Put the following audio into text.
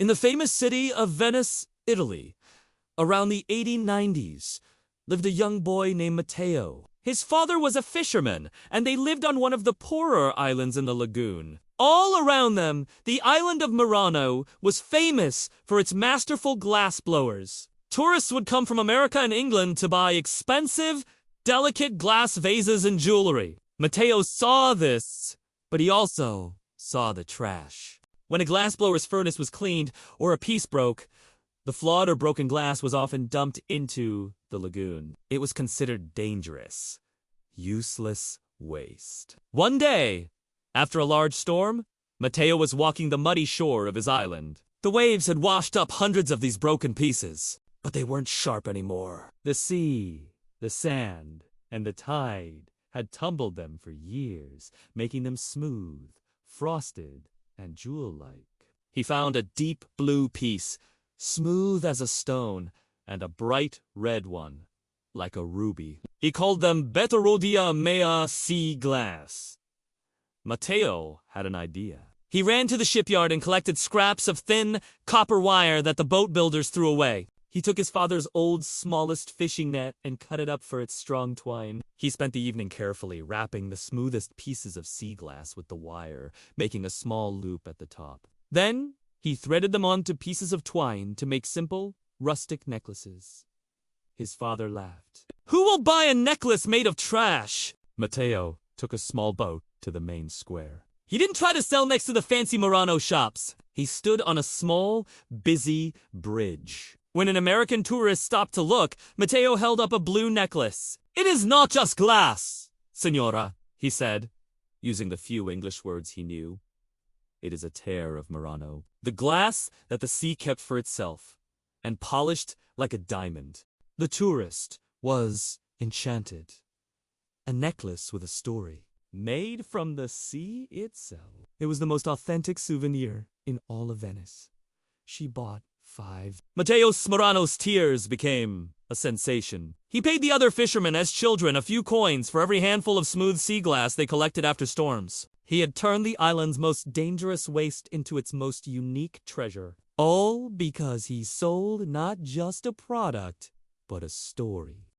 In the famous city of Venice, Italy, around the 1890s, lived a young boy named Matteo. His father was a fisherman, and they lived on one of the poorer islands in the lagoon. All around them, the island of Murano was famous for its masterful glass blowers. Tourists would come from America and England to buy expensive, delicate glass vases and jewelry. Matteo saw this, but he also saw the trash. When a glassblower's furnace was cleaned or a piece broke, the flawed or broken glass was often dumped into the lagoon. It was considered dangerous, useless waste. One day, after a large storm, Matteo was walking the muddy shore of his island. The waves had washed up hundreds of these broken pieces, but they weren't sharp anymore. The sea, the sand, and the tide had tumbled them for years, making them smooth, frosted, and jewel-like. He found a deep blue piece, smooth as a stone, and a bright red one, like a ruby. He called them Betorodia mea sea glass. Matteo had an idea. He ran to the shipyard and collected scraps of thin copper wire that the boat builders threw away. He took his father's old, smallest fishing net and cut it up for its strong twine. He spent the evening carefully wrapping the smoothest pieces of sea glass with the wire, making a small loop at the top. Then, he threaded them onto pieces of twine to make simple, rustic necklaces. His father laughed. "Who will buy a necklace made of trash?" Matteo took a small boat to the main square. He didn't try to sell next to the fancy Murano shops. He stood on a small, busy bridge. When an American tourist stopped to look, Matteo held up a blue necklace. "It is not just glass, Signora," he said, using the few English words he knew. "It is a tear of Murano, the glass that the sea kept for itself, and polished like a diamond." The tourist was enchanted. A necklace with a story, made from the sea itself. It was the most authentic souvenir in all of Venice. She bought 5. Matteo Murano's tears became a sensation. He paid the other fishermen as children a few coins for every handful of smooth sea glass they collected after storms. He had turned the island's most dangerous waste into its most unique treasure. All because he sold not just a product, but a story.